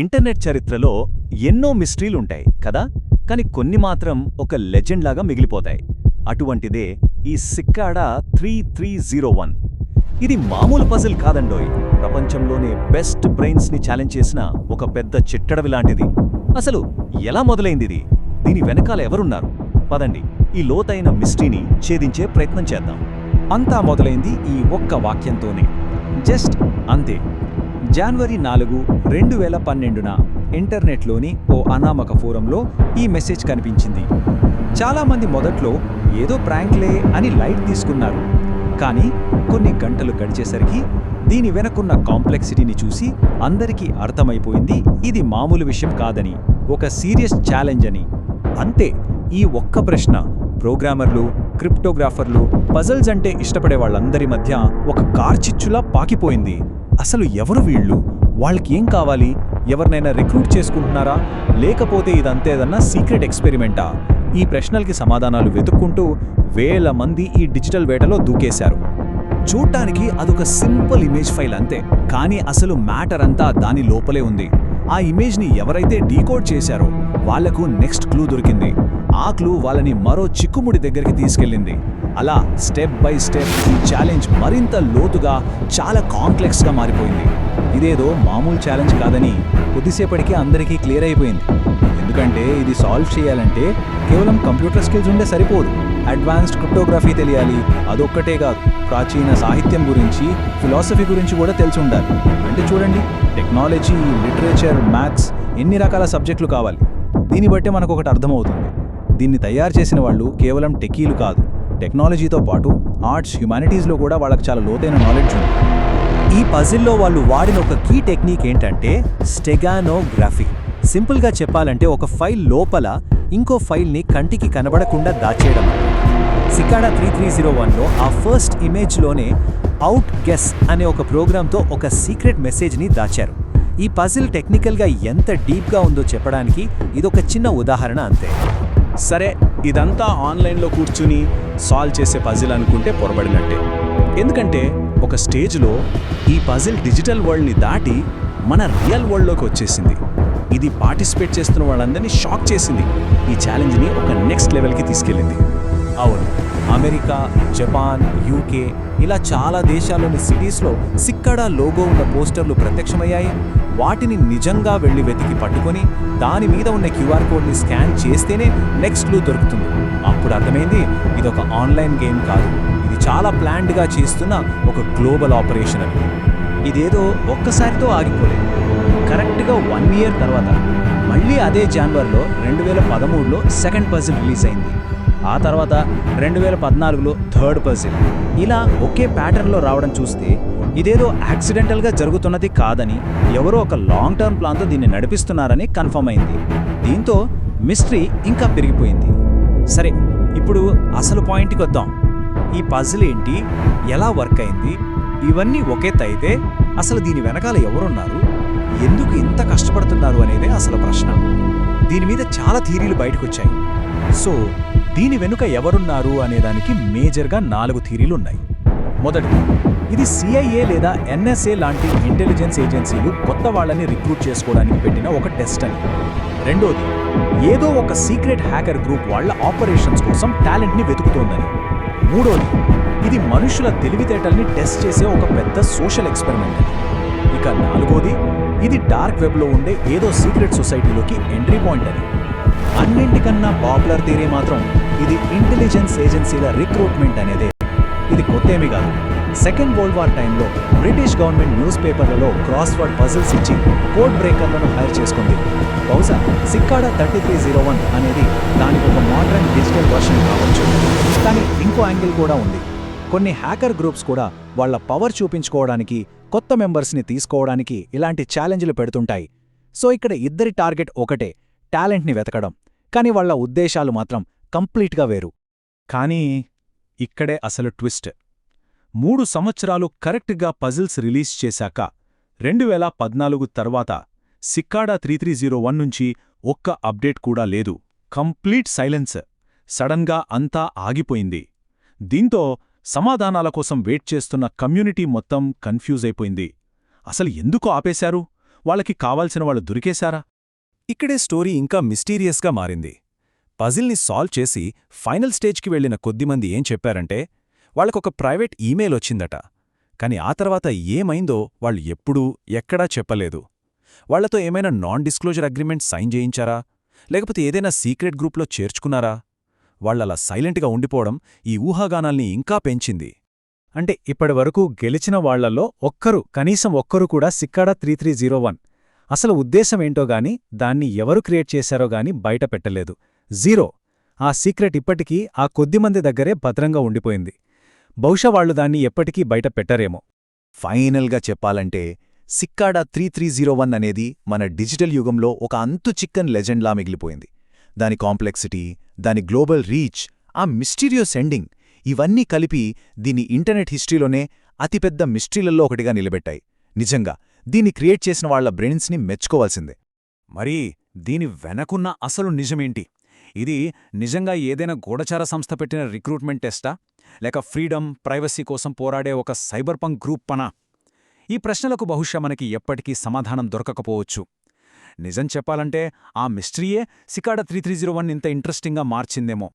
Internet చరిత్రలో ఎన్నో మిస్టరీలుంటాయి కదా, కాని కొన్ని మాత్రం ఒక లెజెండ్ లాగా మిగిలిపోతాయి. అటువంటిదే ఈ సిక్కాడా 3301. ఇది మామూలు పజిల్ కాదండోయ్, ప్రపంచంలోనే బెస్ట్ బ్రెయిన్స్ ని ఛాలెంజ్ చేసిన ఒక పెద్ద చిట్టడవి లాంటిది. అసలు ఎలా మొదలైందిది? దీని వెనకాల ఎవరున్నారు? పదండి ఈ లోతైన మిస్టరీని ఛేదించే ప్రయత్నం చేద్దాం. అంతా మొదలైంది ఈ ఒక్క వాక్యంతోనే, జస్ట్ అంతే. జనవరి 4, 2012న ఇంటర్నెట్లోని ఓ అనామక ఫోరంలో ఈ మెసేజ్ కనిపించింది. చాలామంది మొదట్లో ఏదో ప్రాంక్లే అని లైట్ తీసుకున్నారు. కానీ కొన్ని గంటలు గడిచేసరికి దీని వెనకున్న కాంప్లెక్సిటీని చూసి అందరికీ అర్థమైపోయింది ఇది మామూలు విషయం కాదని, ఒక సీరియస్ ఛాలెంజ్ అని. అంతే, ఈ ఒక్క ప్రశ్న ప్రోగ్రామర్లు, క్రిప్టోగ్రాఫర్లు, పజల్స్ అంటే ఇష్టపడే వాళ్ళందరి మధ్య ఒక కార్చిచ్చులా పాకిపోయింది. అసలు ఎవరు వీళ్ళు? వాళ్ళకి ఏం కావాలి? ఎవరినైనా రిక్రూట్ చేసుకుంటున్నారా, లేకపోతే ఇదంతేదన్నా సీక్రెట్ ఎక్స్పెరిమెంటా? ఈ ప్రశ్నలకి సమాధానాలు వెతుక్కుంటూ వేల మంది ఈ డిజిటల్ వేటలో దూకేశారు. చూడ్డానికి అదొక సింపుల్ ఇమేజ్ ఫైల్ అంతే, కానీ అసలు మ్యాటర్ అంతా దాని లోపలే ఉంది. ఆ ఇమేజ్ని ఎవరైతే డీకోడ్ చేశారో వాళ్లకు నెక్స్ట్ క్లూ దొరికింది. ఆ క్లూ వాళ్ళని మరో చిక్కుముడి దగ్గరికి తీసుకెళ్ళింది. అలా స్టెప్ బై స్టెప్ ఈ ఛాలెంజ్ మరింత లోతుగా, చాలా కాంప్లెక్స్గా మారిపోయింది. ఇదేదో మామూలు ఛాలెంజ్ కాదని కొద్దిసేపటికి అందరికీ క్లియర్ అయిపోయింది. ఎందుకంటే ఇది సాల్వ్ చేయాలంటే కేవలం కంప్యూటర్ స్కిల్స్ ఉండే సరిపోదు, అడ్వాన్స్డ్ క్రిప్టోగ్రఫీ తెలియాలి. అదొక్కటే కాదు, ప్రాచీన సాహిత్యం గురించి, ఫిలాసఫీ గురించి కూడా తెలిసి ఉండాలి. అంటే చూడండి, టెక్నాలజీ, లిటరేచర్, మ్యాథ్స్, ఎన్ని రకాల సబ్జెక్టులు కావాలి. దీన్ని బట్టే మనకు ఒకటి అర్థమవుతుంది, దీన్ని తయారు చేసిన వాళ్ళు కేవలం టెకీలు కాదు, టెక్నాలజీతో పాటు ఆర్ట్స్, హ్యుమానిటీస్లో కూడా వాళ్ళకి చాలా లోతైన నాలెడ్జ్ ఉంది. ఈ పజిల్లో వాళ్ళు వాడిన ఒక కీ టెక్నిక్ ఏంటంటే స్టెగానోగ్రఫీ. సింపుల్గా చెప్పాలంటే ఒక ఫైల్ లోపల ఇంకో ఫైల్ని కంటికి కనబడకుండా దాచేయడం. సిక్కాడా 3301లో ఆ ఫస్ట్ ఇమేజ్లోనే అవుట్ గెస్ అనే ఒక ప్రోగ్రాంతో ఒక సీక్రెట్ మెసేజ్ని దాచారు. ఈ పజిల్ టెక్నికల్గా ఎంత డీప్గా ఉందో చెప్పడానికి ఇదొక చిన్న ఉదాహరణ అంతే. సరే, ఇదంతా ఆన్లైన్లో కూర్చుని సాల్వ్ చేసే పజిల్ అనుకుంటే పొరబడినట్టే. ఎందుకంటే ఒక స్టేజ్లో ఈ పజిల్ డిజిటల్ వరల్డ్ని దాటి మన రియల్ వరల్డ్లోకి వచ్చేసింది. ఇది పార్టిసిపేట్ చేస్తున్న వాళ్ళందరినీ షాక్ చేసింది. ఈ ఛాలెంజ్ని ఒక నెక్స్ట్ లెవెల్కి తీసుకెళ్ళింది. అవును, అమెరికా, జపాన్, యూకే ఇలా చాలా దేశాల్లోని సిటీస్లో సిక్కాడా లోగో ఉన్న పోస్టర్లు ప్రత్యక్షమయ్యాయి. వాటిని నిజంగా వెళ్ళి వెతికి పట్టుకొని దాని మీద ఉన్న క్యూఆర్ కోడ్ని స్కాన్ చేస్తేనే నెక్స్ట్ క్లూ దొరుకుతుంది. అప్పుడు అర్థమైంది ఇదొక ఆన్లైన్ గేమ్ కాదు, ఇది చాలా ప్లాన్డ్గా చేస్తున్న ఒక గ్లోబల్ ఆపరేషన్ అని. ఇదేదో ఒక్కసారితో ఆగిపోలేదు. కరెక్ట్గా 1 ఇయర్ తర్వాత మళ్ళీ అదే జనవరిలో 2013లో సెకండ్ పజిల్ రిలీజ్ అయింది. ఆ తర్వాత 2014లో థర్డ్ పజిల్. ఇలా ఒకే ప్యాటర్న్లో రావడం చూస్తే ఇదేదో యాక్సిడెంటల్గా జరుగుతున్నది కాదని, ఎవరో ఒక లాంగ్ టర్మ్ ప్లాన్తో దీన్ని నడిపిస్తున్నారని కన్ఫర్మ్ అయింది. దీంతో మిస్టరీ ఇంకా పెరిగిపోయింది. సరే, ఇప్పుడు అసలు పాయింట్కి వద్దాం. ఈ పజిల్ ఏంటి, ఎలా వర్క్ అయింది, ఇవన్నీ ఒకెత్తైతే అసలు దీని వెనకాల ఎవరున్నారు, ఎందుకు ఇంత కష్టపడుతున్నారు అనేదే అసలు ప్రశ్న. దీని మీద చాలా థీరీలు బయటకొచ్చాయి. సో దీని వెనుక ఎవరున్నారు అనేదానికి మేజర్గా 4 థీరీలున్నాయి. మొదటిది, ఇది సిఐఏ లేదా ఎన్ఎస్ఏ లాంటి ఇంటెలిజెన్స్ ఏజెన్సీలు కొత్త వాళ్ళని రిక్రూట్ చేసుకోవడానికి పెట్టిన ఒక టెస్ట్ అని. రెండోది, ఏదో ఒక సీక్రెట్ హ్యాకర్ గ్రూప్ వాళ్ళ ఆపరేషన్స్ కోసం టాలెంట్ని వెతుకుతోందని. మూడోది, ఇది మనుషుల తెలివితేటల్ని టెస్ట్ చేసే ఒక పెద్ద సోషల్ ఎక్స్పెరిమెంట్ అని. ఇక నాలుగోది, ఇది డార్క్ వెబ్లో ఉండే ఏదో సీక్రెట్ సొసైటీలోకి ఎంట్రీ పాయింట్ అని. అన్నింటికన్నా పాపులర్ థియరీ మాత్రం ఇది ఇంటెలిజెన్స్ ఏజెన్సీల రిక్రూట్మెంట్ అనేదే. ఇది కొత్తేమీ కాదు. సెకండ్ వరల్డ్ వార్ టైంలో బ్రిటిష్ గవర్నమెంట్ న్యూస్ పేపర్లలో క్రాస్వర్డ్ పజిల్స్ ఇచ్చి కోడ్ బ్రేకర్లను హైర్ చేసుకుంది. బహుశా సిక్కాడా 3301 అనేది దానికి ఒక మోడర్న్ డిజిటల్ వర్షన్ కావచ్చు. కానీ ఇంకో యాంగిల్ కూడా ఉంది. కొన్ని హ్యాకర్ గ్రూప్స్ కూడా వాళ్ళ పవర్ చూపించుకోవడానికి, కొత్త మెంబర్స్ని తీసుకోవడానికి ఇలాంటి ఛాలెంజ్లు పెడుతుంటాయి. సో ఇక్కడ ఇద్దరి టార్గెట్ ఒకటే, టాలెంట్ని వెతకడం. కానీ వాళ్ళ ఉద్దేశాలు మాత్రం కంప్లీట్గా వేరు. కానీ ఇక్కడే అసలు ట్విస్ట్. 3 సంవత్సరాలు కరెక్ట్గా పజిల్స్ రిలీజ్ చేశాక 2014 తర్వాత సిక్కాడా 3301 నుంచి ఒక్క అప్డేట్ కూడా లేదు. Complete silence. సడన్గా అంతా ఆగిపోయింది. దీంతో సమాధానాల కోసం వెయిట్ చేస్తున్న కమ్యూనిటీ మొత్తం కన్ఫ్యూజ్ అయిపోయింది. అసలు ఎందుకు ఆపేశారు? వాళ్ళకి కావాల్సిన వాళ్ళు దొరికేశారా? ఇక్కడే స్టోరీ ఇంకా మిస్టీరియస్గా మారింది. పజిల్ని సాల్వ్ చేసి ఫైనల్ స్టేజ్కి వెళ్లిన కొద్దిమంది ఏం చెప్పారంటే వాళ్ళకొక ప్రైవేట్ ఈమెయిల్ వచ్చిందట. కాని ఆ తర్వాత ఏమైందో వాళ్ళు ఎప్పుడూ ఎక్కడా చెప్పలేదు. వాళ్లతో ఏమైనా నాన్ డిస్క్లోజర్ అగ్రిమెంట్ సైన్ చేయించారా, లేకపోతే ఏదైనా సీక్రెట్ గ్రూప్లో చేర్చుకున్నారా? వాళ్లలా సైలెంట్గా ఉండిపోవడం ఈ ఊహాగానాల్ని ఇంకా పెంచింది. అంటే ఇప్పటివరకు గెలిచిన వాళ్లలో కనీసం ఒక్కరు కూడా సిక్కాడా 3301 అసలు ఉద్దేశమేంటో గాని, దాన్ని ఎవరు క్రియేట్ చేశారో గాని బయట పెట్టలేదు. జీరో. ఆ సీక్రెట్ ఇప్పటికీ ఆ కొద్దిమంది దగ్గరే భద్రంగా ఉండిపోయింది. బహుశా వాళ్లు దాన్ని ఎప్పటికీ బయట పెట్టరేమో. ఫైనల్గా చెప్పాలంటే సిక్కాడా 3301 అనేది మన డిజిటల్ యుగంలో ఒక అంతుచిక్కని లెజెండ్లా మిగిలిపోయింది. దాని కాంప్లెక్సిటీ, దాని గ్లోబల్ రీచ్, ఆ మిస్టీరియస్ ఎండింగ్ ఇవన్నీ కలిపి దీని ఇంటర్నెట్ హిస్టరీలోనే అతిపెద్ద మిస్టరీలలో ఒకటిగా నిలబెట్టాయి. నిజంగా దీన్ని క్రియేట్ చేసిన వాళ్ల బ్రెయిన్స్ని మెచ్చుకోవాల్సిందే. మరి దీని వెనకున్న అసలు నిజమేంటి? ఇది నిజంగా ఏదైనా గూఢచార సంస్థ పెట్టిన రిక్రూట్మెంట్ టెస్టా, లేక ఫ్రీడమ్, ప్రైవసీ కోసం పోరాడే ఒక సైబర్ పంక్ గ్రూప్ పనా? ఈ ప్రశ్నలకు బహుశా మనకి ఎప్పటికీ సమాధానం దొరకకపోవచ్చు. నిజం చెప్పాలంటే ఆ మిస్టరీయే సిక్కాడా 3301 ఇంత ఇంట్రెస్టింగ్గా మార్చిందేమో.